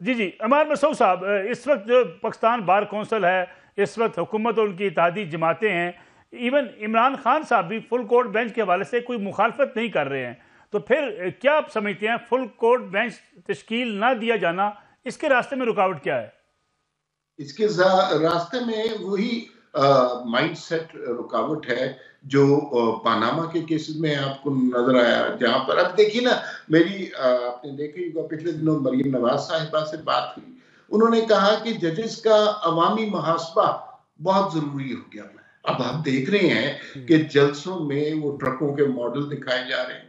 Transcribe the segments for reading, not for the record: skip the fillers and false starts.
جی عمار مسعود صاحب، اس وقت جو پاکستان بار کونسل ہے، اس وقت حکومت اور ان کی اتحادی جماعتیں ہیں، ایون عمران خان صاحب بھی فل کورٹ بینچ کے حوالے سے کوئی مخالفت نہیں کر رہے ہیں، تو پھر کیا آپ سمجھتے ہیں فل کورٹ بینچ تشکیل نہ دیا جانا اس کے راستے میں رکاوٹ کیا ہے؟ اس کے راستے میں وہی مائنڈ سیٹ رکاوٹ ہے جو پاناما کے کیسز میں آپ کو نظر آیا، جہاں پر اب دیکھیے نا، میری آپ نے دیکھی پچھلے دنوں مریم نواز صاحبہ سے بات ہوئی، انہوں نے کہا کہ ججز کا عوامی محاسبہ بہت ضروری ہو گیا ہے۔ اب آپ دیکھ رہے ہیں کہ جلسوں میں وہ ٹرکوں کے ماڈل دکھائے جا رہے ہیں،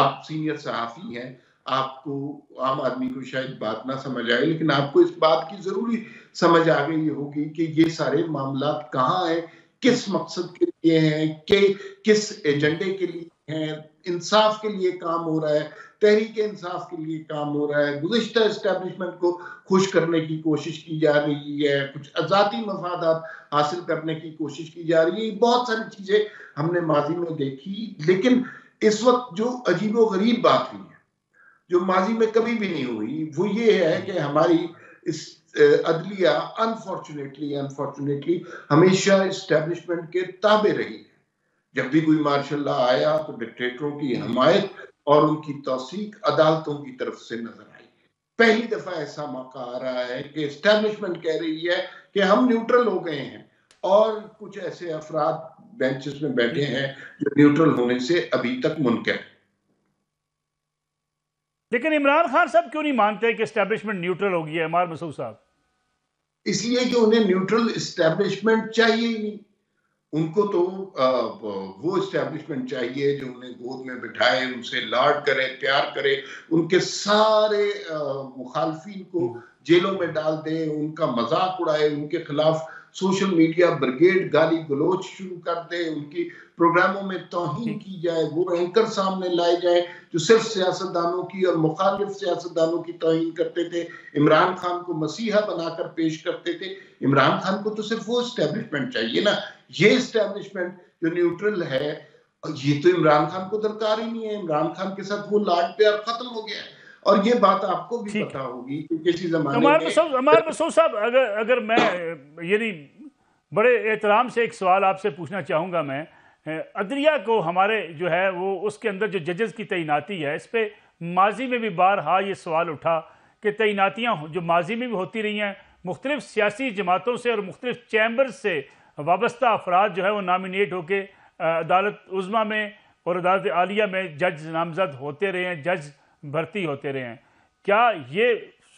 آپ سینئر صحافی ہیں، آپ کو عام آدمی کو شاید بات نہ سمجھ آئے، لیکن آپ کو اس بات کی ضروری سمجھ آ گئی ہوگی کہ یہ سارے معاملات کہاں ہیں، کس مقصد کے لیے ہیں، کہ کس ایجنڈے کے لیے ہیں، انصاف کے لیے کام ہو رہا ہے، تحریک انصاف کے لیے کام ہو رہا ہے، گزشتہ اسٹیبلشمنٹ کو خوش کرنے کی کوشش کی جا رہی ہے، کچھ ذاتی مفادات حاصل کرنے کی کوشش کی جا رہی ہے، بہت ساری چیزیں ہم نے ماضی میں دیکھی، لیکن اس وقت جو عجیب و غریب بات ہوئی ہے، جو ماضی میں کبھی بھی نہیں ہوئی، وہ یہ ہے کہ ہماری اس عدلیہ انفارچونیٹلی ہمیشہ اسٹیبلشمنٹ کے تابع رہی ہے۔ جب بھی کوئی مارشل لا آیا تو ڈکٹیٹروں کی حمایت اور ان کی توثیق عدالتوں کی طرف سے نظر آئی۔ پہلی دفعہ ایسا موقع آ رہا ہے کہ اسٹیبلشمنٹ کہہ رہی ہے کہ ہم نیوٹرل ہو گئے ہیں، اور کچھ ایسے افراد بینچز میں بیٹھے ہیں جو نیوٹرل ہونے سے ابھی تک منکر ہیں۔ لیکن عمران خان صاحب کیوں نہیں مانتے کہ اسٹیبلشمنٹ نیوٹرل ہو گئی ہے عمار مسعود صاحب؟ اس لیے کہ انہیں نیوٹرل اسٹیبلشمنٹ چاہیے ہی نہیں، ان کو تو وہ اسٹیبلشمنٹ چاہیے جو انہیں گود میں بٹھائے، ان سے لاڈ کرے، پیار کرے، ان کے سارے مخالفین کو جیلوں میں ڈال دے، ان کا مذاق اڑائے، ان کے خلاف سوشل میڈیا بریگیڈ گالی گلوچ شروع کر دے، ان کی پروگراموں میں توہین کی جائے، وہ اینکر سامنے لائے جائیں جو صرف سیاستدانوں کی اور مخالف سیاستدانوں کی توہین کرتے تھے، عمران خان کو مسیحا بنا کر پیش کرتے تھے۔ عمران خان کو تو صرف وہ اسٹیبلشمنٹ چاہیے نا، یہ اسٹیبلشمنٹ جو نیوٹرل ہے، یہ تو عمران خان کو درکار ہی نہیں ہے، عمران خان کے ساتھ وہ لاڈ پیار ختم ہو گیا ہے۔ اور یہ بات آپ کو بھی پتا ہوگی کہ کسی زمانے میں عمار مسعود صاحب، اگر میں یعنی بڑے احترام سے ایک سوال آپ سے پوچھنا چاہوں گا، میں عدلیہ کو ہمارے جو ہے وہ اس کے اندر جو ججز کی تعیناتی ہے، اس پہ ماضی میں بھی بارہا یہ سوال اٹھا کہ تعیناتیاں جو ماضی میں بھی ہوتی رہی ہیں، مختلف سیاسی جماعتوں سے اور مختلف چیمبرز سے وابستہ افراد جو ہے وہ نامینیٹ ہو کے عدالت عظمیٰ میں اور عدالت عالیہ میں جج نامزد ہوتے رہے ہیں، جج بھرتی ہوتے رہے ہیں۔ کیا یہ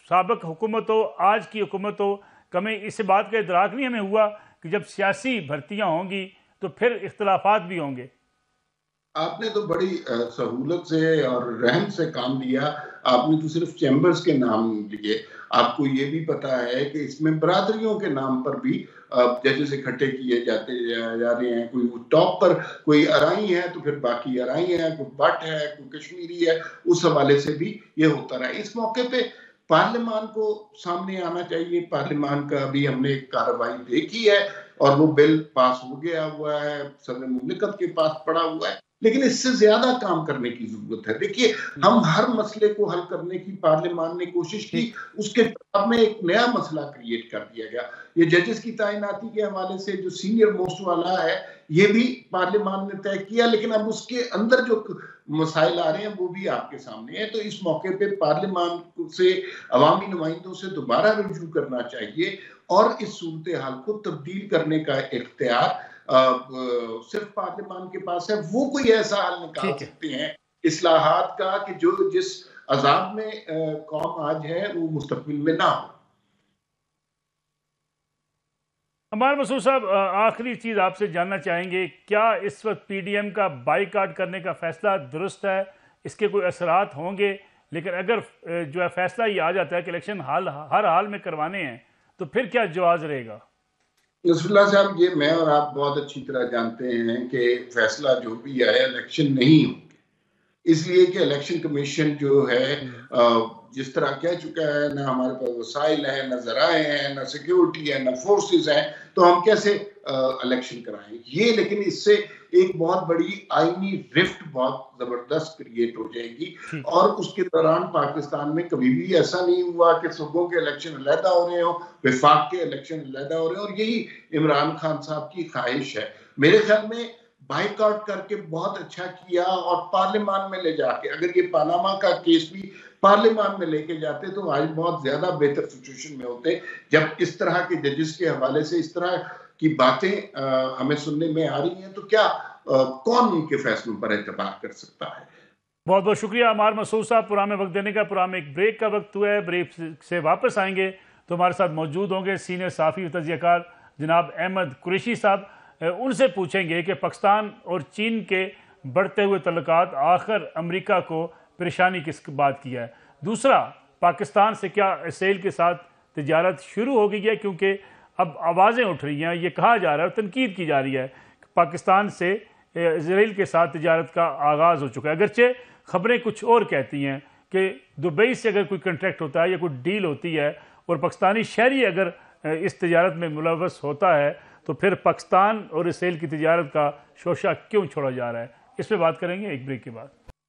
سابق حکومت ہو، آج کی حکومت ہو، کبھی اس بات کا ادراک نہیں ہمیں ہوا کہ جب سیاسی بھرتیاں ہوں گی تو پھر اختلافات بھی ہوں گے؟ آپ نے تو بڑی سہولت سے اور رحم سے کام لیا، آپ نے تو صرف چیمبرز کے نام لیے، آپ کو یہ بھی پتا ہے کہ اس میں برادریوں کے نام پر بھی ججز اکٹھے کیے جاتے جا رہے ہیں، کوئی ٹاپ پر کوئی ارائی ہے تو پھر باقی ارائی ہے، کوئی بٹ ہے، کوئی کشمیری ہے، اس حوالے سے بھی یہ ہوتا رہا ہے۔ اس موقع پہ پارلیمان کو سامنے آنا چاہیے، پارلیمان کا بھی ہم نے ایک کارروائی دیکھی ہے اور وہ بل پاس ہو گیا ہوا ہے، صدر مملکت کے پاس پڑا ہوا ہے، لیکن اس سے زیادہ کام کرنے کی ضرورت ہے۔ دیکھیے، ہم ہر مسئلے کو حل کرنے کی پارلیمان نے کوشش کی، اس کے جواب میں ایک نیا مسئلہ کریٹ کر دیا گیا۔ یہ ججز کی تعیناتی کے حوالے سے جو سینئر موسٹ والا ہے، یہ بھی پارلیمان نے طے کیا، لیکن اب اس کے اندر جو مسائل آ رہے ہیں وہ بھی آپ کے سامنے ہیں۔ تو اس موقع پہ پارلیمان سے، عوامی نمائندوں سے دوبارہ رجوع کرنا چاہیے اور اس صورتحال کو تبدیل کرنے کا اختیار صرف پارلیمان کے پاس ہے۔ وہ کوئی ایسا حل نکال سکتے ہیں اصلاحات کا کہ جو جس عذاب میں قوم آج ہے وہ مستقبل میں نہ ہو۔ عمار مسعود صاحب، آخری چیز آپ سے جاننا چاہیں گے، کیا اس وقت پی ڈی ایم کا بائیکاٹ کرنے کا فیصلہ درست ہے؟ اس کے کوئی اثرات ہوں گے، لیکن اگر جو ہے فیصلہ یہ آ جاتا ہے کہ الیکشن ہر حال میں کروانے ہیں تو پھر کیا جواز رہے گا؟ نصر اللہ صاحب، یہ میں اور آپ بہت اچھی طرح جانتے ہیں کہ فیصلہ جو بھی آئے الیکشن نہیں ہوں گے، اس لیے کہ الیکشن کمیشن جو ہے جس طرح کہہ چکا ہے، نہ ہمارے پاس وسائل ہیں، نہ ذرائع ہیں، نہ سیکیورٹی ہے، نہ فورسز ہیں، تو ہم کیسے الیکشن کرائیں؟ یہ لیکن اس سے ایک بہت بڑی آئینی رفٹ بہت زبردست کریٹ ہو جائے گی، اور اس کے دوران پاکستان میں کبھی بھی ایسا نہیں ہوا کہ صوبوں کے الیکشن علیحدہ ہو رہے ہوں، وفاق کے الیکشن علیحدہ ہو رہے ہیں، اور یہی عمران خان صاحب کی خواہش ہے. میرے خیال میں بائیک آؤٹ کر کے بہت اچھا کیا، اور پارلیمان میں لے جا کے اگر یہ پاناما کا کیس بھی پارلیمان میں لے کے جاتے تو آج بہت زیادہ بہتر سچویشن میں ہوتے. جب اس طرح کے ججز کے حوالے سے اس طرح کی باتیں ہمیں سننے میں آ رہی ہیں تو کیا کون ان کے فیصلوں پر اعتبار کر سکتا ہے؟ بہت بہت شکریہ عمار مسعود صاحب پروگرام میں وقت دینے کا. پروگرام میں ایک بریک کا وقت ہوا ہے، بریک سے واپس آئیں گے تو ہمارے ساتھ موجود ہوں گے سینئر صحافی و تجزیہ کار جناب احمد قریشی صاحب. ان سے پوچھیں گے کہ پاکستان اور چین کے بڑھتے ہوئے تعلقات آخر امریکہ کو پریشانی کس بات کی ہے. دوسرا، پاکستان سے کیا اسرائیل کے ساتھ تجارت شروع ہو گئی ہے، کیونکہ اب آوازیں اٹھ رہی ہیں، یہ کہا جا رہا ہے اور تنقید کی جا رہی ہے کہ پاکستان سے اسرائیل کے ساتھ تجارت کا آغاز ہو چکا ہے. اگرچہ خبریں کچھ اور کہتی ہیں کہ دبئی سے اگر کوئی کنٹریکٹ ہوتا ہے یا کوئی ڈیل ہوتی ہے اور پاکستانی شہری اگر اس تجارت میں ملوث ہوتا ہے تو پھر پاکستان اور اسرائیل کی تجارت کا شوشہ کیوں چھوڑا جا رہا ہے. اس پہ بات کریں گے ایک بریک کے بعد.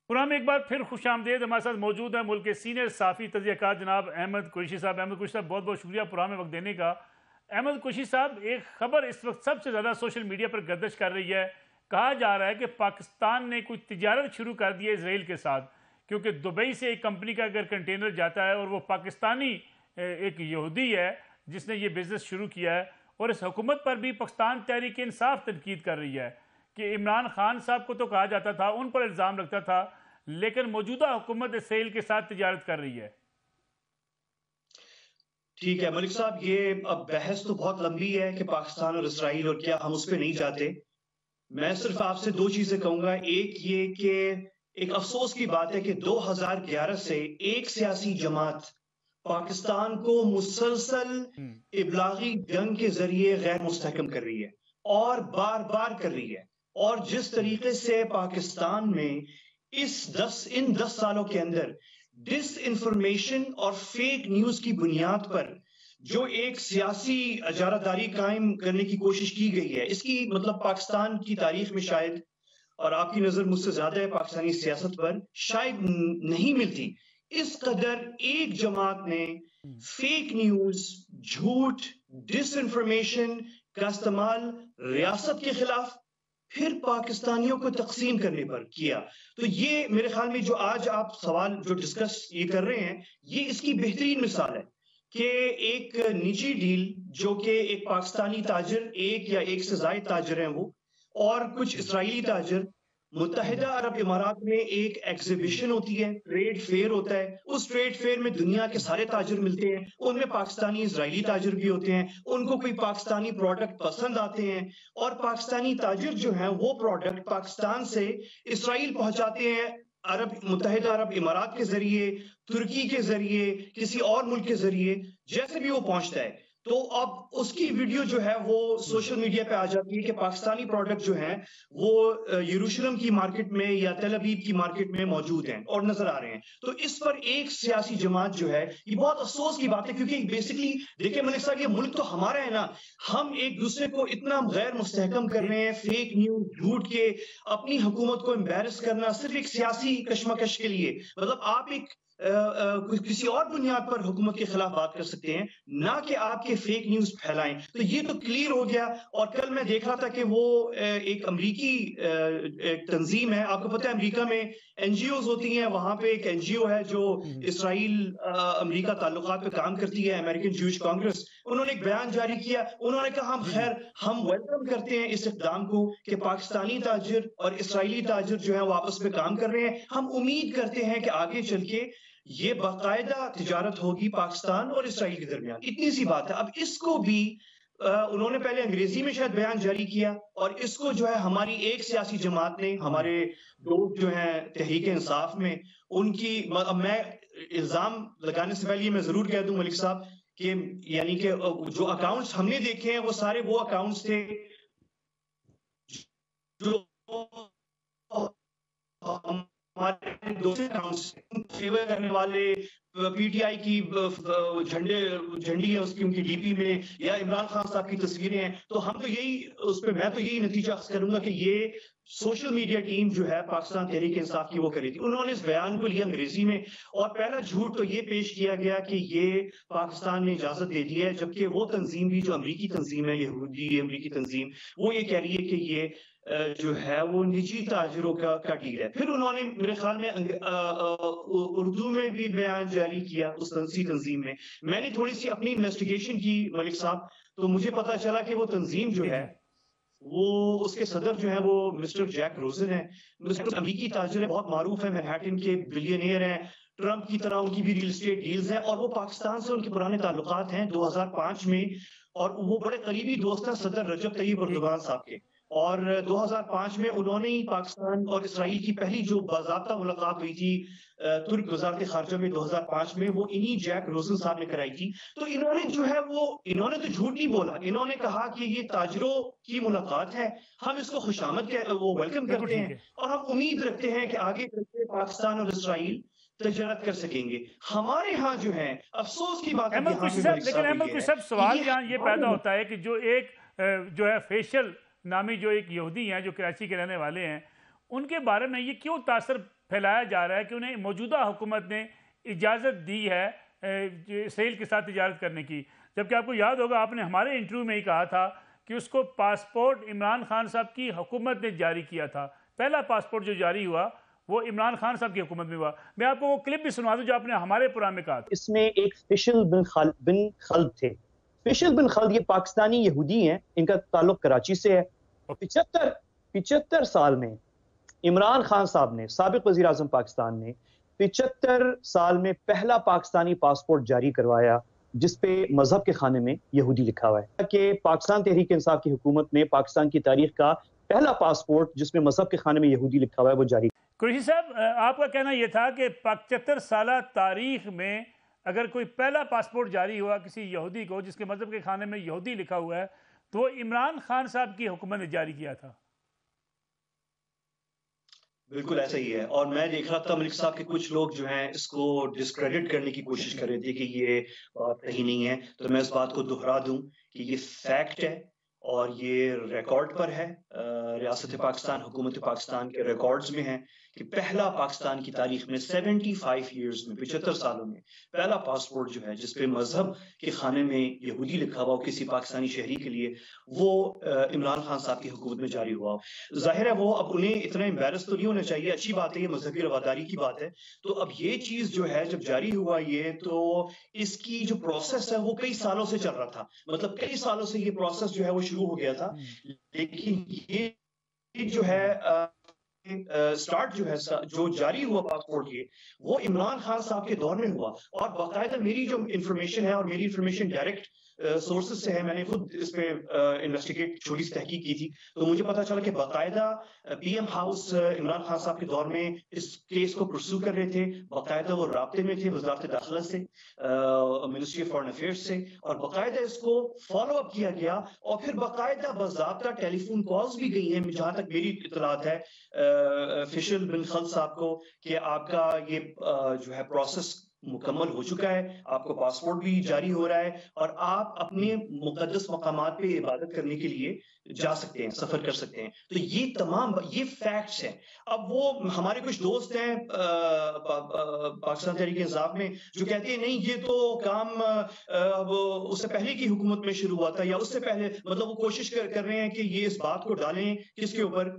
پروگرام میں ایک بار پھر خوش آمدید. ہمارے ساتھ موجود ہیں ملک کے سینئر صحافی تجزیہ کار جناب احمد قریشی صاحب. احمد قریشی صاحب بہت بہت شکریہ پروگرام میں وقت دینے کا. احمد قریشی صاحب، ایک خبر اس وقت سب سے زیادہ سوشل میڈیا پر گردش کر رہی ہے. کہا جا رہا ہے کہ پاکستان نے کوئی تجارت شروع کر دی ہے اسرائیل کے ساتھ، کیونکہ دبئی سے ایک کمپنی کا اگر کنٹینر جاتا ہے اور وہ پاکستانی ایک یہودی ہے جس نے یہ بزنس شروع کیا ہے، اور اس حکومت پر بھی پاکستان تحریک انصاف تنقید کر رہی ہے کہ عمران خان صاحب کو تو کہا جاتا تھا، ان پر الزام لگتا تھا، لیکن موجودہ حکومت اسرائیل کے ساتھ تجارت کر رہی ہے. ٹھیک ہے ملک صاحب، یہ اب بحث تو بہت لمبی ہے کہ پاکستان اور اسرائیل، اور کیا ہم اس پہ نہیں جاتے. میں صرف آپ سے دو چیزیں کہوں گا. ایک یہ کہ ایک افسوس کی بات ہے کہ 2011 سے ایک سیاسی جماعت پاکستان کو مسلسل ابلاغی جنگ کے ذریعے غیر مستحکم کر رہی ہے، اور بار بار کر رہی ہے. اور جس طریقے سے پاکستان میں ان 10 سالوں کے اندر ڈس انفارمیشن اور فیک نیوز کی بنیاد پر جو ایک سیاسی اجارہ داری قائم کرنے کی کوشش کی گئی ہے، اس کی مطلب پاکستان کی تاریخ میں شاید، اور آپ کی نظر مجھ سے زیادہ ہے پاکستانی سیاست پر، شاید نہیں ملتی. اس قدر ایک جماعت نے فیک نیوز، جھوٹ، ڈس انفارمیشن کا استعمال ریاست کے خلاف، پھر پاکستانیوں کو تقسیم کرنے پر کیا. تو یہ میرے خیال میں جو آج آپ سوال جو ڈسکس یہ کر رہے ہیں، یہ اس کی بہترین مثال ہے کہ ایک نجی ڈیل جو کہ ایک پاکستانی تاجر، ایک یا ایک سے زائد تاجر ہیں وہ، اور کچھ اسرائیلی تاجر، متحدہ عرب امارات میں ایک ایگزیبیشن ہوتی ہے، ٹریڈ فیئر ہوتا ہے. اس ٹریڈ فیئر میں دنیا کے سارے تاجر ملتے ہیں، ان میں پاکستانی اسرائیلی تاجر بھی ہوتے ہیں. ان کو کوئی پاکستانی پروڈکٹ پسند آتے ہیں، اور پاکستانی تاجر جو ہیں وہ پروڈکٹ پاکستان سے اسرائیل پہنچاتے ہیں، متحدہ عرب امارات کے ذریعے، ترکی کے ذریعے، کسی اور ملک کے ذریعے، جیسے بھی وہ پہنچتا ہے. تو اب اس کی ویڈیو جو ہے وہ سوشل میڈیا پہ آ جاتی ہے کہ پاکستانی پروڈکٹ جو ہیں وہ یروشلم کی مارکیٹ میں یا تل ابیب کی مارکیٹ میں موجود ہیں اور نظر آ رہے ہیں. تو اس پر ایک سیاسی جماعت جو ہے، یہ بہت افسوس کی بات ہے، کیونکہ بیسکلی دیکھیں ملک صاحب، یہ ملک تو ہمارا ہے نا. ہم ایک دوسرے کو اتنا غیر مستحکم کر رہے ہیں، فیک نیوز، جھوٹ کے، اپنی حکومت کو امبیرس کرنا صرف ایک سیاسی کشمکش کے لیے. مطلب آپ ایک کسی اور بنیاد پر حکومت کے خلاف بات کر سکتے ہیں، نہ کہ آپ کے فیک نیوز پھیلائیں. تو یہ تو کلیئر ہو گیا. اور کل میں دیکھ رہا تھا کہ وہ ایک امریکی ایک تنظیم ہے، آپ کو پتہ ہے امریکہ میں این جی اوز ہوتی ہیں، وہاں پہ ایک این جی او ہے جو اسرائیل امریکہ تعلقات پہ کام کرتی ہے، امریکن جوش کانگریس. انہوں نے ایک بیان جاری کیا، انہوں نے کہا ہم ویلکم کرتے ہیں اس اقدام کو کہ پاکستانی تاجر اور اسرائیلی تاجر جو ہیں وہ آپس میں کام کر رہے ہیں. ہم امید کرتے ہیں کہ آگے چل کے یہ باقاعدہ تجارت ہوگی پاکستان اور اسرائیل کے درمیان. اتنی سی بات ہے. اب اس کو بھی انہوں نے پہلے انگریزی میں شاید بیان جاری کیا، اور اس کو جو ہے ہماری ایک سیاسی جماعت نے، ہمارے دوست جو ہیں تحریک انصاف میں، ان کی، میں الزام لگانے سے پہلے میں ضرور کہہ دوں ملک صاحب کہ یعنی کہ جو اکاؤنٹس ہم نے دیکھے ہیں وہ سارے وہ اکاؤنٹس تھے جو ہمارے دوسرے اکاؤنٹس فیور کرنے والے، پی ٹی آئی کی جھنڈی ہے اس کی ان کی ڈی پی میں یا عمران خان صاحب کی تصویریں ہیں، تو ہم تو یہی اس پہ میں تو یہی نتیجہ اخذ کروں گا کہ یہ سوشل میڈیا ٹیم جو ہے پاکستان تحریک انصاف کی وہ کری تھی. انہوں نے اس بیان کو لیا انگریزی میں، اور پہلا جھوٹ تو یہ پیش کیا گیا کہ یہ پاکستان نے اجازت دے دی ہے، جبکہ وہ تنظیم بھی جو امریکی تنظیم ہے، یہودی امریکی تنظیم، وہ یہ کہہ رہی ہے کہ یہ جو ہے وہ نجی تاجروں کا ڈیل ہے. پھر انہوں نے میرے خیال میں اردو میں بھی بیان جاری کیا اس تنظیم میں. میں نے تھوڑی سی اپنی انویسٹیگیشن کی ملک صاحب، تو مجھے پتا چلا کہ وہ تنظیم جو ہے وہ اس کے صدر جو ہے وہ مسٹر جیک روزن ہے. امریکی تاجر ہے، بہت معروف ہے، مینہٹن کے بلینئر ہیں، ٹرمپ کی طرح ان کی بھی ریل اسٹیٹ ڈیلز ہیں، اور وہ پاکستان سے ان کے پرانے تعلقات ہیں 2005 میں، اور وہ بڑے قریبی دوست ہیں صدر رجب طیب اردوغان صاحب کے. اور 2005 میں انہوں نے ہی پاکستان اور اسرائیل کی پہلی جو باضابطہ ملاقات ہوئی تھی ترک وزارت خارجہ میں 2005 میں، وہ انہی جیک روزن صاحب نے کرائی تھی. تو انہوں نے جو ہے انہوں نے تو جھوٹ نہیں بولا، انہوں نے کہا کہ یہ تاجروں کی ملاقات ہے، ہم اس کو خوش آمد وہ ویلکم کرتے ہیں، اور ہم امید رکھتے ہیں کہ آگے پاکستان اور اسرائیل تجارت کر سکیں گے. ہمارے ہاں جو ہے افسوس کی بات ہے، لیکن احمد کوئی سب سوال یہاں یہ پیدا ہوتا ہے کہ جو ایک جو ہے فیشل نامی جو ایک یہودی ہیں جو کراچی کے رہنے والے ہیں، ان کے بارے میں یہ کیوں تاثر پھیلایا جا رہا ہے کہ انہیں موجودہ حکومت نے اجازت دی ہے اسرائیل کے ساتھ تجارت کرنے کی، جبکہ آپ کو یاد ہوگا آپ نے ہمارے انٹرویو میں ہی کہا تھا کہ اس کو پاسپورٹ عمران خان صاحب کی حکومت نے جاری کیا تھا. پہلا پاسپورٹ جو جاری ہوا وہ عمران خان صاحب کی حکومت میں ہوا. میں آپ کو وہ کلپ بھی سنوا دوں جو آپ نے ہمارے پروگرام میں کہا تھا. اس میں ایک فیشل بن خلد تھے. فیشل بن خلد یہ پاکستانی یہودی ہیں، ان کا تعلق کراچی سے ہے. 75 سال میں عمران خان صاحب نے، سابق وزیر اعظم پاکستان نے 75 سال میں پہلا پاکستانی پاسپورٹ جاری کروایا جس پہ مذہب کے خانے میں یہودی لکھا ہوا ہے. کہ پاکستان تحریک انصاف کی حکومت نے پاکستان کی تاریخ کا پہلا پاسپورٹ جس میں مذہب کے خانے میں یہودی لکھا ہوا ہے وہ جاری. قریشی صاحب، آپ کا کہنا یہ تھا کہ 75 سالہ تاریخ میں اگر کوئی پہلا پاسپورٹ جاری ہوا کسی یہودی کو جس کے مذہب کے خانے میں یہودی لکھا ہوا ہے تو وہ عمران خان صاحب کی حکومت نے جاری کیا تھا. بالکل ایسا ہی ہے. اور میں دیکھ رہا تھا ملک صاحب کے کچھ لوگ جو ہیں اس کو ڈسکریڈٹ کرنے کی کوشش کر رہے تھے کہ یہ بات صحیح نہیں ہے. تو میں اس بات کو دہرا دوں کہ یہ فیکٹ ہے اور یہ ریکارڈ پر ہے، ریاست پاکستان، حکومت پاکستان کے ریکارڈز میں ہے کہ پہلا پاکستان کی تاریخ میں 75 ایئرز میں، 75 سالوں میں پہلا پاسپورٹ جو ہے جس پہ مذہب کے خانے میں یہودی لکھا ہوا کسی پاکستانی شہری کے لیے، وہ عمران خان صاحب کی حکومت میں جاری ہوا. ظاہر ہے وہ اب انہیں اتنا امبیرس تو نہیں ہونا چاہیے، اچھی بات ہے، یہ مذہبی رواداری کی بات ہے. تو اب یہ چیز جو ہے جب جاری ہوا یہ، تو اس کی جو پروسیس ہے وہ کئی سالوں سے چل رہا تھا، مطلب کئی سالوں سے یہ پروسیس جو ہے وہ شروع ہو گیا تھا. لیکن یہ جو ہے سٹارٹ جو ہے جو جاری ہوا پاسپورٹ یہ، وہ عمران خان صاحب کے دور میں ہوا. اور باقاعدہ میری جو انفارمیشن ہے، اور میری انفارمیشن ڈائریکٹ سورسز سے ہے، میں نے خود اس پہ انویسٹیگیٹ چھوٹی سی تحقیق کی تھی، تو مجھے پتا چلا کہ باقاعدہ پی ایم ہاؤس عمران خان صاحب کے دور میں اس کیس کو پرسو کر رہے تھے. باقاعدہ وہ رابطے میں تھے وزارت داخلہ سے، منسٹری آف فارن افیئرس سے، اور باقاعدہ اس کو فالو اپ کیا گیا. اور پھر باقاعدہ باضابطہ ٹیلی فون کالز بھی گئی ہیں جہاں تک میری اطلاعات ہے فیشل بن خلد صاحب کو، کہ آپ کا یہ جو ہے پروسیس مکمل ہو چکا ہے، آپ کو پاسپورٹ بھی جاری ہو رہا ہے، اور آپ اپنے مقدس مقامات پہ عبادت کرنے کے لیے جا سکتے ہیں، سفر کر سکتے ہیں. تو یہ تمام یہ فیکٹس ہیں. اب وہ ہمارے کچھ دوست ہیں پاکستان تحریک انصاف میں جو کہتے ہیں نہیں یہ تو کام اس سے پہلے کی حکومت میں شروع ہوا تھا، یا اس سے پہلے، مطلب وہ کوشش کر رہے ہیں کہ یہ اس بات کو ڈالیں کس کے اوپر،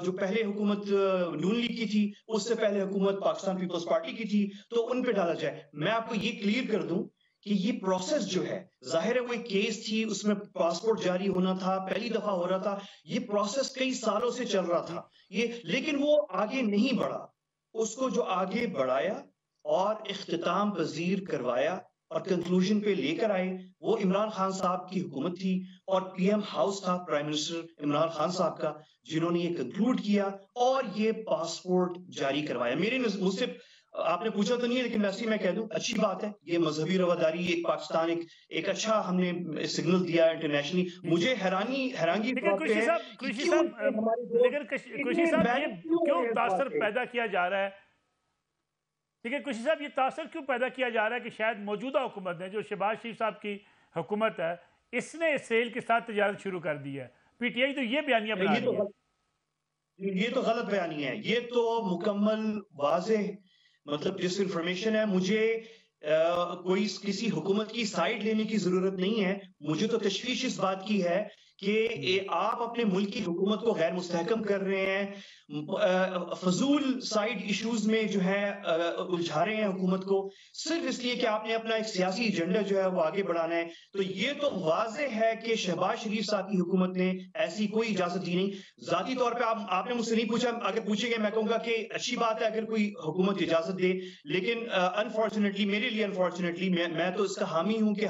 جو پہلے حکومت نون لیگ کی تھی، اس سے پہلے حکومت پاکستان پیپلز پارٹی کی تھی، تو ان پہ ڈالا جائے. میں آپ کو یہ کلیئر کر دوں کہ یہ پروسیس جو ہے، ظاہر ہے وہ ایک کیس تھی، اس میں پاسپورٹ جاری ہونا تھا، پہلی دفعہ ہو رہا تھا، یہ پروسیس کئی سالوں سے چل رہا تھا یہ، لیکن وہ آگے نہیں بڑھا. اس کو جو آگے بڑھایا اور اختتام پذیر کروایا اور کنکلوژن پہ لے کر آئے، وہ عمران خان صاحب کی حکومت تھی، اور پی ایم ہاؤس تھا پرائم منسٹر عمران خان صاحب کا، جنہوں نے یہ کنکلوڈ کیا اور یہ پاسپورٹ جاری کروایا. میرے مجھ سے آپ نے پوچھا تو نہیں ہے، لیکن ویسے میں کہہ دوں اچھی بات ہے، یہ مذہبی رواداری، ایک پاکستان ایک اچھا ہم نے سگنل دیا انٹرنیشنلی. مجھے حیرانگی لیکن قریشی صاحب یہ کیوں تاثر پیدا کیا جا رہا ہے؟ لیکن کشی صاحب یہ تاثر کیوں پیدا کیا جا رہا ہے کہ شاید موجودہ حکومت نے جو شہباز شریف صاحب کی حکومت ہے اس نے اسرائیل کے ساتھ تجارت شروع کر دی ہے؟ پی ٹی آئی تو یہ بیانیہ بنا رہی ہے. یہ تو غلط بیانی ہے، یہ تو مکمل واضح مطلب ڈس انفارمیشن ہے. مجھے کوئی کسی حکومت کی سائیڈ لینے کی ضرورت نہیں ہے. مجھے تو تشویش اس بات کی ہے کہ آپ اپنے ملک کی حکومت کو غیر مستحکم کر رہے ہیں، فضول سائیڈ ایشوز میں جو ہے الجھا رہے ہیں حکومت کو، صرف اس لیے کہ آپ نے اپنا ایک سیاسی ایجنڈا جو ہے وہ آگے بڑھانا ہے. تو یہ تو واضح ہے کہ شہباز شریف صاحب کی حکومت نے ایسی کوئی اجازت دی نہیں. ذاتی طور پہ آپ نے مجھ سے نہیں پوچھا، اگر پوچھیں گے میں کہوں گا کہ اچھی بات ہے اگر کوئی حکومت اجازت دے، لیکن انفارچونیٹلی میرے لیے انفارچونیٹلی میں تو اس کا حامی ہوں کہ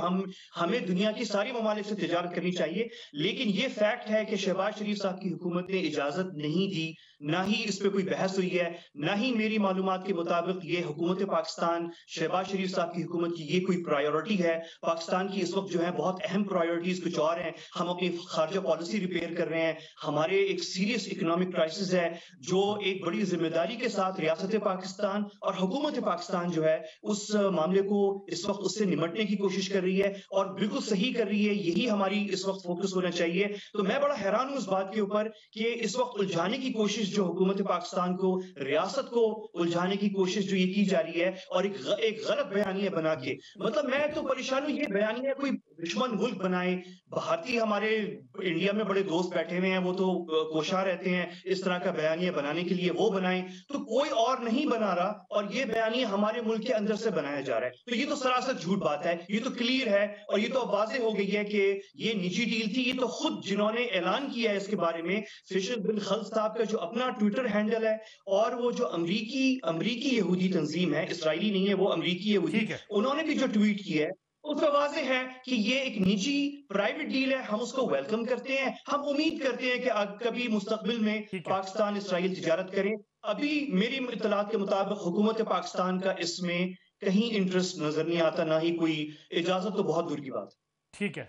ہمیں دنیا کی ساری ممالک سے تجارت کرنی چاہیے. لیکن یہ فیکٹ ہے کہ شہباز شریف صاحب کی حکومت نے اجازت نہیں دی، نہ ہی اس پہ کوئی بحث ہوئی ہے، نہ ہی میری معلومات کے مطابق یہ حکومت پاکستان شہباز شریف صاحب کی حکومت کی یہ کوئی پرائیورٹی ہے. پاکستان کی اس وقت جو ہے بہت اہم پرائیورٹیز کچھ اور ہیں. ہم اپنی خارجہ پالیسی ریپیئر کر رہے ہیں، ہمارے ایک سیریس اکنامک کرائسس ہے جو ایک بڑی ذمہ داری کے ساتھ ریاست پاکستان اور حکومت پاکستان جو ہے اس معاملے کو اس وقت اس سے نمٹنے کی کوشش کر رہی ہے، اور بالکل صحیح کر رہی ہے. یہی ہماری اس وقت فوکس ہونا چاہیے. تو میں بڑا حیران ہوں اس بات کے اوپر کہ اس وقت الجھانے کی کوشش جو حکومت پاکستان کو، ریاست کو الجھانے کی کوشش جو یہ کی جا رہی ہے، اور ایک غلط بیانیہ بنا کے، مطلب میں تو پریشان ہوں. یہ بیانیہ کوئی دشمن ملک بنائے، بھارتی ہمارے انڈیا میں بڑے دوست بیٹھے ہوئے ہیں، وہ تو کوشاں رہتے ہیں اس طرح کا بیانیہ بنانے کے لیے، وہ بنائیں. تو کوئی اور نہیں بنا رہا، اور یہ بیانیہ ہمارے ملک کے اندر سے بنایا جا رہا ہے. تو یہ تو سراسر جھوٹ بات ہے، یہ تو کلیئر ہے، اور یہ تو واضح ہو گئی ہے کہ یہ نجی ڈیل تھی. یہ تو خود جنہوں نے اعلان کیا ہے اس کے بارے میں، فیصل بن خلد صاحب کا جو اپنا ٹویٹر ہینڈل ہے، اور وہ جو امریکی یہودی تنظیم ہے، اسرائیلی نہیں ہے وہ، امریکی یہودی، انہوں نے بھی جو ٹویٹ کیا ہے اس میں واضح ہے کہ یہ ایک نجی پرائیویٹ ڈیل ہے. ہم اس کو ویلکم کرتے ہیں، ہم امید کرتے ہیں کہ کبھی مستقبل میں پاکستان اسرائیل تجارت کریں. ابھی میری اطلاعات کے مطابق حکومت پاکستان کا اس میں کہیں انٹرسٹ نظر نہیں آتا، نہ ہی کوئی اجازت، تو بہت دور کی بات. ٹھیک ہے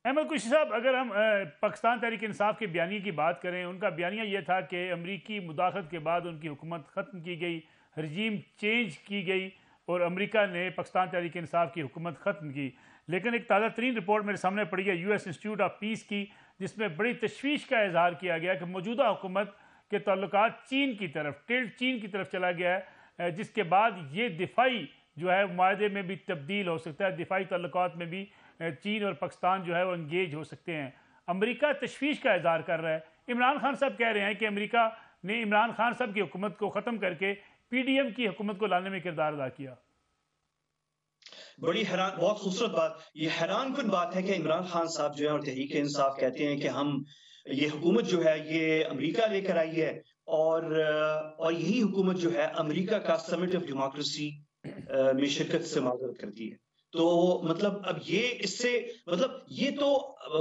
احمد کشی صاحب، اگر ہم پاکستان تحریک انصاف کے بیانیے کی بات کریں، ان کا بیانیہ یہ تھا کہ امریکی مداخلت کے بعد ان کی حکومت ختم کی گئی، رجیم چینج کی گئی، اور امریکہ نے پاکستان تحریک انصاف کی حکومت ختم کی. لیکن ایک تازہ ترین رپورٹ میرے سامنے پڑی ہے U S institute of peace کی، جس میں بڑی تشویش کا اظہار کیا گیا کہ موجودہ حکومت کے تعلقات چین کی طرف، ٹلٹ چین کی طرف چلا گیا ہے، جس کے بعد یہ دفاعی جو ہے معاہدے میں بھی تبدیل ہو سکتا ہے، دفاعی تعلقات میں بھی چین اور پاکستان جو ہے وہ انگیج ہو سکتے ہیں. امریکہ تشویش کا اظہار کر رہا ہے. عمران خان صاحب کہہ رہے ہیں کہ امریکہ نے عمران خان صاحب کی حکومت کو ختم کر کے پی ڈی ایم کی حکومت کو لانے میں کردار ادا کیا. بڑی حیران، بہت خوبصورت بات، یہ حیران کن بات ہے کہ عمران خان صاحب جو ہے اور تحریک انصاف کہتے ہیں کہ ہم یہ حکومت جو ہے یہ امریکہ لے کر آئی ہے، اور یہی حکومت جو ہے امریکہ کا سمٹ آف ڈیموکریسی میں شرکت سے معذرت کرتی ہے. تو مطلب اب یہ اس سے مطلب یہ تو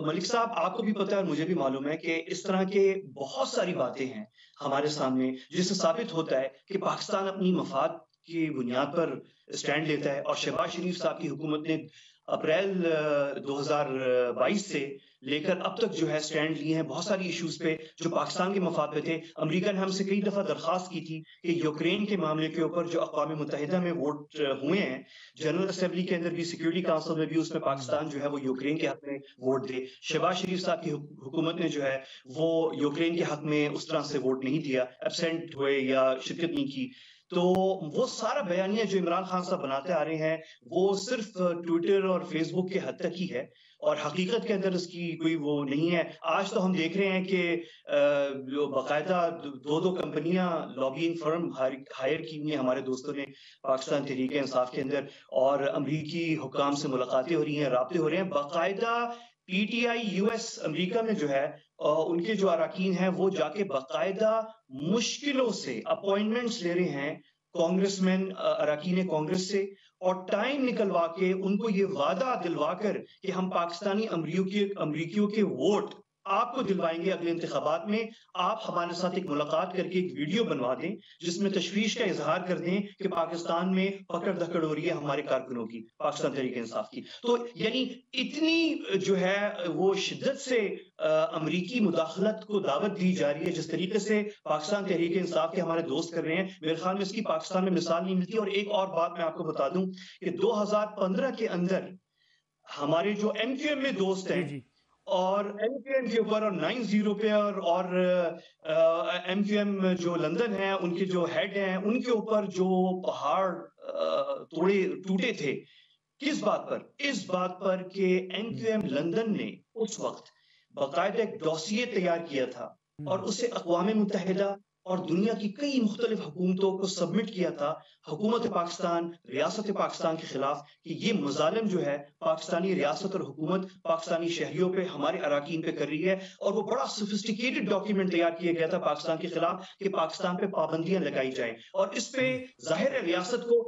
ملک صاحب آپ کو بھی پتہ ہے اور مجھے بھی معلوم ہے کہ اس طرح کے بہت ساری باتیں ہیں ہمارے سامنے جس سے ثابت ہوتا ہے کہ پاکستان اپنی مفاد کی بنیاد پر سٹینڈ لیتا ہے. اور شہباز شریف صاحب کی حکومت نے اپریل 2022 سے لے کر اب تک جو ہے سٹینڈ لیے ہیں بہت ساری ایشوز پہ جو پاکستان کے مفاد پہ تھے. امریکہ نے ہم سے کئی دفعہ درخواست کی تھی کہ یوکرین کے معاملے کے اوپر جو اقوام متحدہ میں ووٹ ہوئے ہیں، جنرل اسمبلی کے اندر بھی، سیکیورٹی کونسل میں بھی، اس میں پاکستان جو ہے وہ یوکرین کے حق میں ووٹ دے. شہباز شریف صاحب کی حکومت نے جو ہے وہ یوکرین کے حق میں اس طرح سے ووٹ نہیں دیا، ایبسینٹ ہوئے یا شرکت نہیں کی. تو وہ سارا بیانیہ جو عمران خان صاحب بناتے آ رہے ہیں وہ صرف ٹویٹر اور فیس بک کے حد تک ہی ہے، اور حقیقت کے اندر اس کی کوئی وہ نہیں ہے. آج تو ہم دیکھ رہے ہیں کہ باقاعدہ دو کمپنیاں لابینگ فرم ہائر کی ہوئی ہیں ہمارے دوستوں نے پاکستان تحریک انصاف کے اندر، اور امریکی حکام سے ملاقاتیں ہو رہی ہیں، رابطے ہو رہے ہیں. باقاعدہ P T I U S امریکہ میں جو ہے ان کے جو اراکین ہیں وہ جا کے باقاعدہ مشکلوں سے اپوائنٹمنٹس لے رہے ہیں کانگریس مین، اراکین کانگریس سے، اور ٹائم نکلوا کے ان کو یہ وعدہ دلوا کر کہ ہم پاکستانی امریکیوں کے ووٹ آپ کو دلوائیں گے اگلے انتخابات میں. آپ ہمارے ساتھ ایک ملاقات کر کے ایک ویڈیو بنوا دیں جس میں تشویش کا اظہار کر دیں کہ پاکستان میں پکڑ دھکڑ ہو رہی ہے ہمارے کارکنوں کی، پاکستان تحریک انصاف کی. تو یعنی اتنی جو ہے وہ شدت سے امریکی مداخلت کو دعوت دی جا رہی ہے جس طریقے سے پاکستان تحریک انصاف کے ہمارے دوست کر رہے ہیں، میرے خیال میں اس کی پاکستان میں مثال نہیں ملتی. اور ایک اور بات میں آپ کو بتا دوں کہ 2015 کے اندر ہمارے جو ایم کیو ایم میں دوست ہیں اور ایم کیو ایم کے اوپر اور 9-0 پہ اور ایم کیو ایم جو لندن ہے ان کے جو ہیڈ ہیں ان کے اوپر جو پہاڑ ٹوٹے تھے، کس بات پر؟ اس بات پر کہ ایم کیو ایم لندن نے اس وقت باقاعدہ ایک ڈوسیے تیار کیا تھا اور اسے اقوام متحدہ اور دنیا کی کئی مختلف حکومتوں کو سبمٹ کیا تھا، حکومت پاکستان، ریاست پاکستان کے خلاف، کہ یہ مظالم جو ہے پاکستانی ریاست اور حکومت پاکستانی شہریوں پہ، ہمارے اراکین پہ کر رہی ہے. اور وہ بڑا سوفسٹیکیٹڈ ڈاکیومنٹ تیار کیا گیا تھا پاکستان کے خلاف کہ پاکستان پہ پابندیاں لگائی جائیں. اور اس پہ ظاہر ہے ریاست کو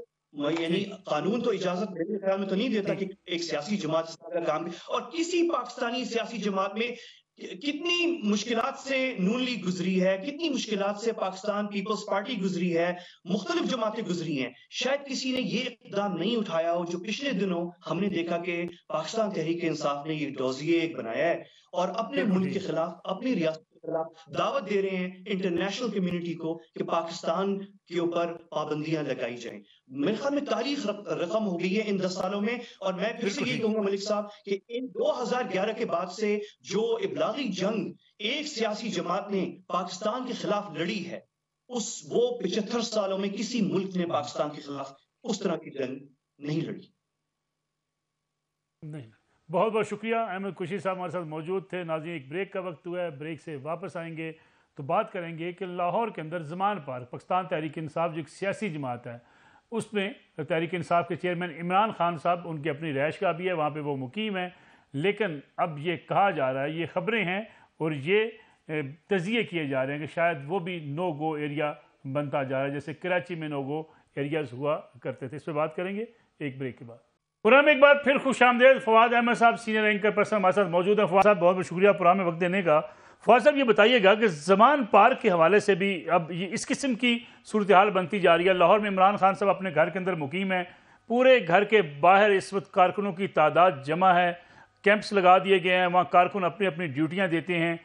یعنی قانون تو اجازت میرے خیال میں تو نہیں دیتا کہ ایک سیاسی جماعت اس طرح کا کام، اور کسی پاکستانی سیاسی جماعت میں کتنی مشکلات سے نون لیگ گزری ہے، کتنی مشکلات سے پاکستان پیپلز پارٹی گزری ہے، مختلف جماعتیں گزری ہیں، شاید کسی نے یہ اقدام نہیں اٹھایا ہو جو پچھلے دنوں ہم نے دیکھا کہ پاکستان تحریک انصاف نے یہ ڈوزیے ایک بنایا ہے اور اپنے ملک کے خلاف، اپنی ریاست کے خلاف دعوت دے رہے ہیں انٹرنیشنل کمیونٹی کو کہ پاکستان کے اوپر پابندیاں لگائی جائیں. میرے خیال میں تاریخ رقم ہو گئی ہے ان 10 سالوں میں. اور میں پھر سے یہی کہوں گا ملک صاحب کہ ان 2011 کے بعد سے جو ابلاغی جنگ ایک سیاسی جماعت نے پاکستان کے خلاف لڑی ہے، وہ 75 سالوں میں کسی ملک نے پاکستان کے خلاف اس طرح کی جنگ نہیں لڑی. نہیں. بہت بہت شکریہ. احمد قریشی صاحب ہمارے ساتھ موجود تھے. ناظرین ایک بریک کا وقت ہوا ہے، بریک سے واپس آئیں گے تو بات کریں گے کہ لاہور کے اندر زمان پارک پاکستان تحریک انصاف جو ایک سیاسی جماعت ہے، اس میں تحریک انصاف کے چیئرمین عمران خان صاحب، ان کی اپنی رہائش گاہ بھی ہے، وہاں پہ وہ مقیم ہیں. لیکن اب یہ کہا جا رہا ہے، یہ خبریں ہیں اور یہ تجزیے کیے جا رہے ہیں کہ شاید وہ بھی نو گو ایریا بنتا جا رہا ہے جیسے کراچی میں نو گو ایریاز ہوا کرتے تھے. اس پہ بات کریں گے ایک بریک کے بعد. پروگرام میں ایک بار پھر خوش آمدید. فواد احمد صاحب سینئر اینکر پرسن ہمارے ساتھ موجود ہیں. فواد صاحب بہت بہت شکریہ پروگرام میں وقت دینے کا. فواد صاحب یہ بتائیے گا کہ زمان پارک کے حوالے سے بھی اب یہ اس قسم کی صورتحال بنتی جا رہی ہے. لاہور میں عمران خان صاحب اپنے گھر کے اندر مقیم ہیں، پورے گھر کے باہر اس وقت کارکنوں کی تعداد جمع ہے، کیمپس لگا دیے گئے ہیں، وہاں کارکن اپنی اپنی ڈیوٹیاں دیتے ہیں،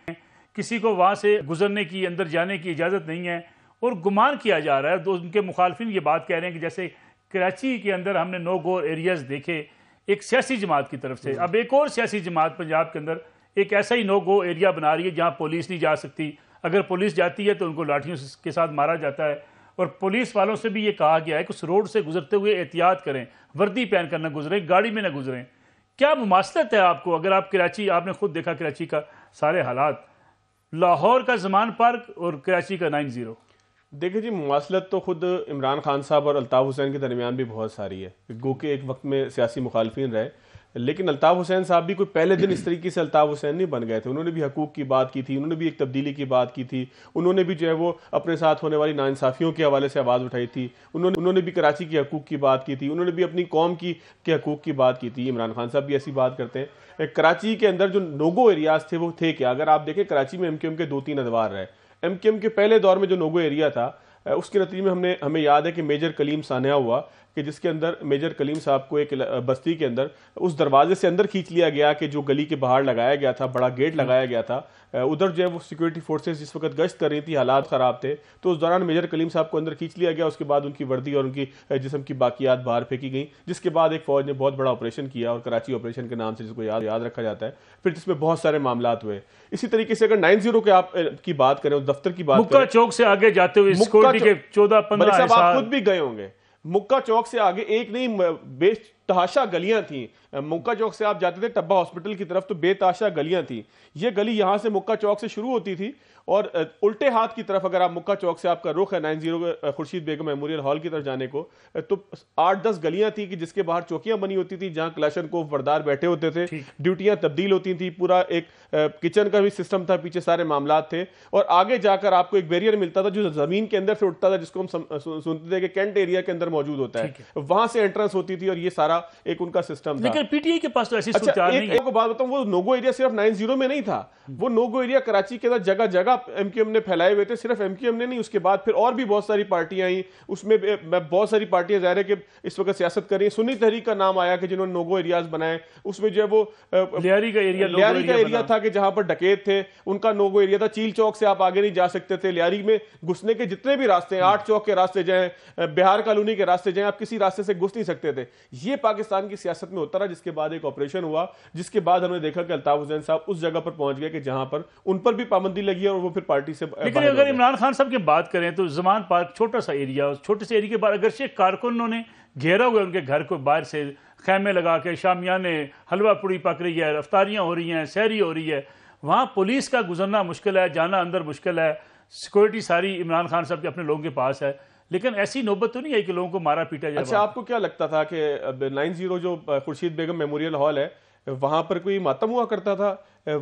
کسی کو وہاں سے گزرنے کی، اندر جانے کی اجازت نہیں ہے. اور گمان کیا جا رہا ہے، ان کے مخالفین یہ بات کہہ رہے ہیں کہ جیسے کراچی کے اندر ہم نے نو گو ایریاز دیکھے ایک سیاسی جماعت کی طرف سے، اب ایک اور سیاسی جماعت پنجاب کے اندر ایک ایسا ہی نو گو ایریا بنا رہی ہے جہاں پولیس نہیں جا سکتی. اگر پولیس جاتی ہے تو ان کو لاٹھیوں کے ساتھ مارا جاتا ہے. اور پولیس والوں سے بھی یہ کہا گیا ہے کہ اس روڈ سے گزرتے ہوئے احتیاط کریں، وردی پہن کر نہ گزریں، گاڑی میں نہ گزریں. کیا مماثلت ہے آپ کو؟ اگر آپ کراچی، آپ نے خود دیکھا کراچی کا سارے حالات، لاہور کا زمان پارک اور کراچی کا 9-0. دیکھیں جی، مواصلت تو خود عمران خان صاحب اور الطاف حسین کے درمیان بھی بہت ساری ہے، گو کہ ایک وقت میں سیاسی مخالفین رہے، لیکن الطاف حسین صاحب بھی کوئی پہلے دن اس طریقے سے الطاف حسین نہیں بن گئے تھے. انہوں نے بھی حقوق کی بات کی تھی، انہوں نے بھی ایک تبدیلی کی بات کی تھی، انہوں نے بھی جو ہے وہ اپنے ساتھ ہونے والی ناانصافیوں کے حوالے سے آواز اٹھائی تھی، انہوں نے بھی کراچی کے حقوق کی بات کی تھی، انہوں نے بھی اپنی قوم کے حقوق کی بات کی تھی. عمران خان صاحب بھی ایسی بات کرتے ہیں. کراچی کے اندر جو نوگو ایریاز تھے وہ تھے کیا؟ اگر آپ دیکھیں کراچی میں ایم کیو ایم کے 2-3 ادوار رہے. ایم کیو ایم کے پہلے دور میں جو نوگو ایریا تھا، اس کے نتیجے میں ہمیں یاد ہے کہ میجر کلیم سانحہ ہوا کہ جس کے اندر میجر کلیم صاحب کو ایک بستی کے اندر اس دروازے سے اندر کھینچ لیا گیا کہ جو گلی کے باہر لگایا گیا تھا، بڑا گیٹ لگایا گیا تھا. ادھر جو ہے وہ سیکورٹی فورسز جس وقت گشت کر رہی تھی، حالات خراب تھے، تو اس دوران میجر کلیم صاحب کو اندر کھینچ لیا گیا. اس کے بعد ان کی وردی اور ان کی جسم کی باقیات باہر پھینکی گئیں، جس کے بعد ایک فوج نے بہت بڑا آپریشن کیا اور کراچی آپریشن کے نام سے جس کو یاد رکھا جاتا ہے، پھر جس میں بہت سارے معاملات ہوئے. اسی طریقے سے اگر 9-0 کے آپ کی بات کریں، اس دفتر کی بات کریں، مکہ چوک سے آگے جاتے ہوئے سیکورٹی کے 14-15 آپ خود بھی گئے ہوں گے، مکہ چوک سے آگے ایک نہیں بے تحاشا گلیاں تھیں. مکہ چوک سے آپ جاتے تھے ٹبا ہاسپٹل کی طرف تو بے تحاشا گلیاں تھیں. یہ گلی یہاں سے مکہ چوک سے شروع ہوتی تھی اور الٹے ہاتھ کی طرف اگر آپ مکہ چوک سے آپ کا رخ ہے 9-0 خورشید بیگم میموریل ہال کی طرف جانے کو، تو 8-10 گلیاں تھیں کہ جس کے باہر چوکیاں بنی ہوتی تھی جہاں کلاشنکوف بردار بیٹھے ہوتے تھے، ڈیوٹیاں تبدیل ہوتی تھیں، پورا ایک کچن کا بھی سسٹم تھا، پیچھے سارے معاملات تھے. اور آگے جا کر آپ کو ایک بیریئر ملتا تھا جو زمین کے اندر سے اٹھتا تھا، جس کو ہم سنتے تھے کہ کینٹ ایریا کے اندر موجود ہوتا ہے، وہاں سے انٹرنس ہوتی تھی اور یہ سارا ایک ان کا سسٹم تھا. لیکن پی ٹی آئی کے پاس تو ایسی صورتحال نہیں ہے. ایک بات بتاؤں, وہ نوگو ایریا صرف 90 میں نہیں تھا, وہ نوگو ایریا کراچی کے اندر جگہ جگہ ایم کیو ایم نے پھیلائے ہوئے تھے. صرف ایم کیو ایم نے نہیں, اس کے بعد پھر اور بھی بہت ساری پارٹیاں آئیں, اس میں بہت ساری پارٹیاں ظاہر ہے کہ اس وقت سیاست کر رہی ہیں. سنی تحریک کا نام آیا کہ جنہوں نے نوگو ایریاز بنائے, اس میں جو ہے وہ لیاری کا ایریا تھا کہ جہاں پر ڈکیت تھے ان کا نوگو ایریا تھا. چیل چوک سے آپ آگے نہیں جا سکتے تھے, لیاری میں گھسنے کے جتنے بھی راستے ہیں, 8 چوک کے راستے جائیں, بہار کالونی کے راستے جائیں, آپ کسی راستے سے گھس نہیں سکتے تھے. یہ پاکستان کی سیاست میں ہوتا رہا, جس کے بعد ایک آپریشن ہوا, جس کے بعد ہم نے دیکھا کہ الطاف حسین صاحب اس جگہ پر پہنچ گئے کہ جہاں پر ان پر بھی پابندی لگی اور وہ پھر پارٹی سے. لیکن اگر عمران خان صاحب کی بات کریں تو زمان پارک چھوٹا سا ایریا, اس چھوٹے سے ایریا کے بعد اگرچہ کارکنوں نے گھیرا ہوا ان کے گھر کو باہر سے خیمے لگا کے, شامیانے, حلوہ پوڑی پک رہی ہے, افطاریاں ہو رہی ہیں, سحری ہو رہی ہے, وہاں پولیس کا گزرنا مشکل ہے, جانا اندر مشکل ہے, سیکورٹی ساری عمران خان صاحب کے اپنے لوگوں کے پاس ہے. لیکن ایسی نوبت تو نہیں ہے کہ لوگوں کو مارا پیٹا جائے. اچھا, آپ کو کیا لگتا تھا کہ 90 جو خورشید بیگم میموریل ہال ہے وہاں پر کوئی ماتم ہوا کرتا تھا,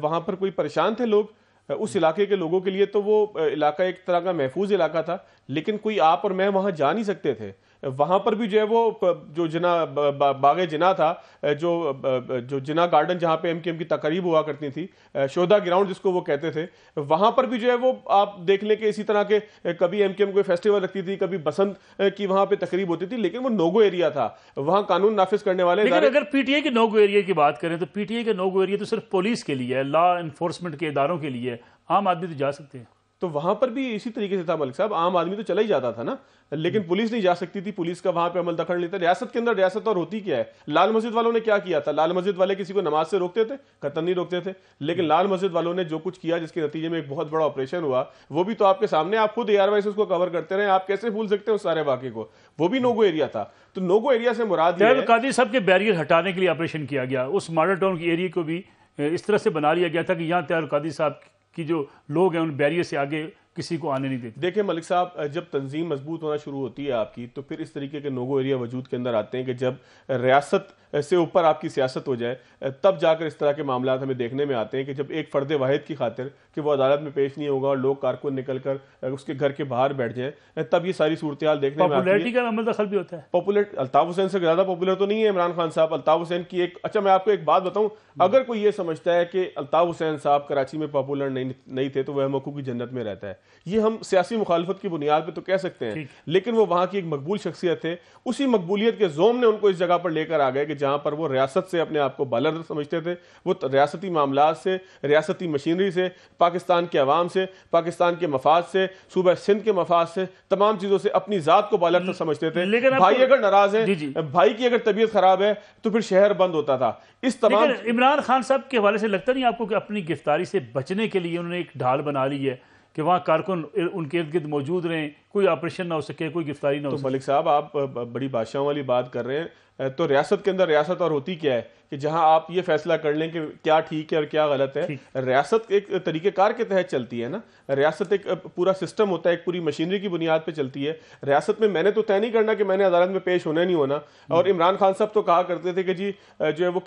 وہاں پر کوئی پریشان تھے لوگ؟ اس علاقے کے لوگوں کے لیے تو وہ علاقہ ایک طرح کا محفوظ علاقہ تھا, لیکن کوئی آپ اور میں وہاں جا نہیں سکتے تھے. وہاں پر بھی جو ہے وہ جو جنا باغ جنا تھا, جو جنا گارڈن جہاں پہ ایم کیو ایم کی تقریب ہوا کرتی تھی, شہداء گراؤنڈ جس کو وہ کہتے تھے, وہاں پر بھی جو ہے وہ آپ دیکھ لیں کہ اسی طرح کے کبھی ایم کیو ایم کوئی فیسٹیول رکھتی تھی, کبھی بسنت کی وہاں پہ تقریب ہوتی تھی, لیکن وہ نوگو ایریا تھا, وہاں قانون نافذ کرنے والے. لیکن اگر پی ٹی آئی کے نوگو ایریا کی بات کریں تو پی ٹی آئی کے نوگو ایریا تو صرف پولیس کے لیے ہے, لا انفورسمنٹ کے اداروں کے لیے, عام آدمی تو جا سکتے ہیں. تو وہاں پر بھی اسی طریقے سے تھا ملک صاحب, عام آدمی تو چلا ہی جاتا تھا نا, لیکن پولیس نہیں جا سکتی تھی, پولیس کا وہاں پہ عمل دخل نہیں تھا. ریاست کے اندر ریاست اور ہوتی کیا ہے؟ لال مسجد والوں نے کیا کیا تھا؟ لال مسجد والے کسی کو نماز سے روکتے تھے؟ قطعاً نہیں روکتے تھے. لیکن لال مسجد والوں نے جو کچھ کیا, جس کے نتیجے میں ایک بہت بڑا آپریشن ہوا, وہ بھی تو آپ کے سامنے, آپ خود AR وائس اس کو کور کرتے رہے, آپ کیسے بھول سکتے ہیں اس سارے واقعے کو؟ وہ بھی نوگو ایریا تھا. تو نوگو ایریا سے مراد طاہر القادری صاحب کے بیریئر ہٹانے کے لیے آپریشن کیا گیا, اس ماڈل ٹاؤن کی ایریا کو بھی اس طرح سے بنا لیا گیا تھا کہ یہاں طاہر القادری صاحب کی جو لوگ ہیں ان بیریئر سے آگے کسی کو آنے نہیں دیتے. دیکھیں ملک صاحب, جب تنظیم مضبوط ہونا شروع ہوتی ہے آپ کی, تو پھر اس طریقے کے نوگو ایریا وجود کے اندر آتے ہیں کہ جب ریاست سے اوپر آپ کی سیاست ہو جائے, تب جا کر اس طرح کے معاملات ہمیں دیکھنے میں آتے ہیں کہ جب ایک فرد واحد کی خاطر کہ وہ عدالت میں پیش نہیں ہوگا اور لوگ کارکن نکل کر اس کے گھر کے باہر بیٹھ جائیں, تب یہ ساری صورتحال دیکھنے میں آتی ہے. پاپولیرٹی کا عمل دخل بھی ہوتا ہے. پاپولر الطاف حسین سے زیادہ پاپولر تو نہیں ہے عمران خان صاحب. الطاف حسین کی ایک, اچھا میں آپ کو ایک بات بتاؤں, اگر کوئی یہ سمجھتا ہے کہ الطاف حسین صاحب کراچی میں پاپولر نہیں تھے تو وہ مکو کی جنت میں رہتا ہے, یہ ہم سیاسی مخالفت کی بنیاد پہ تو کہہ سکتے ہیں, لیکن وہ وہاں کی ایک مقبول شخصیت ہے. اسی مقبولیت کے زوم نے ان کو اس جگہ پر لے کر آ گئے کہ جہاں پر وہ ریاست سے اپنے آپ کو بالادر سمجھتے تھے, وہ ریاستی معاملات سے, ریاستی مشینری سے, پاکستان کے عوام سے, پاکستان کے مفاد سے, صوبہ سندھ کے مفاد سے, تمام چیزوں سے اپنی ذات کو بالادر سمجھتے تھے. بھائی اگر ناراض ہیں, بھائی کی اگر طبیعت خراب ہے تو پھر شہر بند ہوتا تھا. اس تمام عمران خان صاحب کے حوالے سے لگتا نہیں آپ کو کہ اپنی گرفتاری سے بچنے کے لیے انہوں نے ایک ڈھال بنا لی ہے کہ وہاں کارکن ان کے ارد گرد موجود رہیں, کوئی آپریشن نہ ہو سکے, کوئی گرفتاری نہ ہو سکے؟ تو ملک صاحب آپ بڑی بادشاہوں والی بات کر رہے ہیں, تو ریاست کے اندر ریاست اور ہوتی کیا ہے کہ جہاں آپ یہ فیصلہ کر لیں کہ کیا ٹھیک ہے اور کیا غلط ہے. ریاست ایک طریقہ کار کے تحت چلتی ہے نا, ریاست ایک پورا سسٹم ہوتا ہے, ایک پوری مشینری کی بنیاد پہ چلتی ہے. ریاست میں نے تو طے نہیں کرنا کہ میں نے عدالت میں پیش ہونا نہیں ہونا. اور عمران خان صاحب تو کہا کرتے تھے کہ جی جو ہے وہ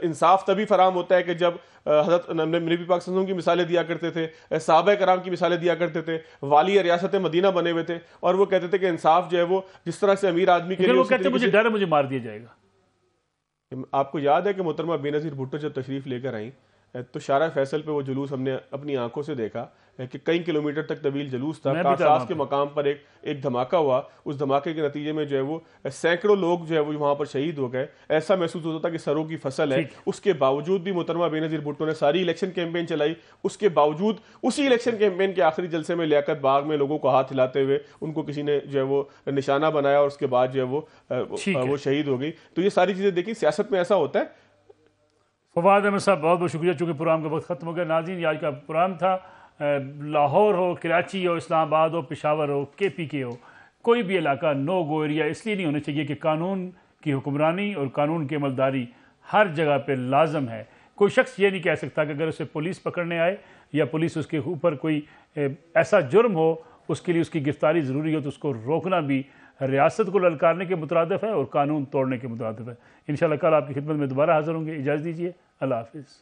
انصاف تبھی فراہم ہوتا ہے کہ جب حضرت نبی پاک صلی اللہ علیہ وسلم کی مثالیں دیا کرتے تھے, صحابہ کرام کی مثالیں دیا کرتے تھے, والی ریاست مدینہ بنے ہوئے تھے, اور وہ کہتے تھے کہ انصاف جو ہے وہ جس طرح سے امیر آدمی کے لیے, وہ کہتے ہیں مجھے ڈر ہے مجھے مار دیا جائے گا. آپ کو یاد ہے کہ محترمہ بینظیر بھٹو جب تشریف لے کر آئیں تو شارع فیصل پہ وہ جلوس ہم نے اپنی آنکھوں سے دیکھا کہ کئی کلومیٹر تک طویل جلوس تھا. کارساز کے مقام پر ایک دھماکہ ہوا, اس دھماکے کے نتیجے میں جو ہے وہ سینکڑوں لوگ جو ہے وہ وہاں پر شہید ہو گئے. ایسا محسوس ہوتا تھا کہ سروں کی فصل ہے. اس کے باوجود بھی محترمہ بینظیر بھٹو نے ساری الیکشن کیمپین چلائی. اس کے باوجود اسی الیکشن کیمپین کے آخری جلسے میں لیاقت باغ میں لوگوں کو ہاتھ ہلاتے ہوئے ان کو کسی نے جو ہے وہ نشانہ بنایا, اور اس کے بعد جو ہے وہ شہید ہو گئی. تو یہ ساری چیزیں دیکھیں, سیاست میں ایسا ہوتا ہے. فواد احمد صاحب بہت بہت شکریہ, چونکہ پروگرام کا وقت ختم ہو گیا. ناظرین, یہ آج کا پروگرام تھا. لاہور ہو, کراچی ہو, اسلام آباد ہو, پشاور ہو, KPK ہو, کوئی بھی علاقہ نو گو ایریا اس لیے نہیں ہونا چاہیے کہ قانون کی حکمرانی اور قانون کی عملداری ہر جگہ پہ لازم ہے. کوئی شخص یہ نہیں کہہ سکتا کہ اگر اسے پولیس پکڑنے آئے یا پولیس اس کے اوپر کوئی ایسا جرم ہو اس کے لیے اس کی گرفتاری ضروری ہو تو اس کو روکنا بھی ریاست کو للکارنے کے مترادف ہے اور قانون توڑنے کے مترادف ہے. انشاءاللہ کل آپ کی خدمت میں دوبارہ حاضر ہوں گے. اجازت دیجیے, اللہ حافظ.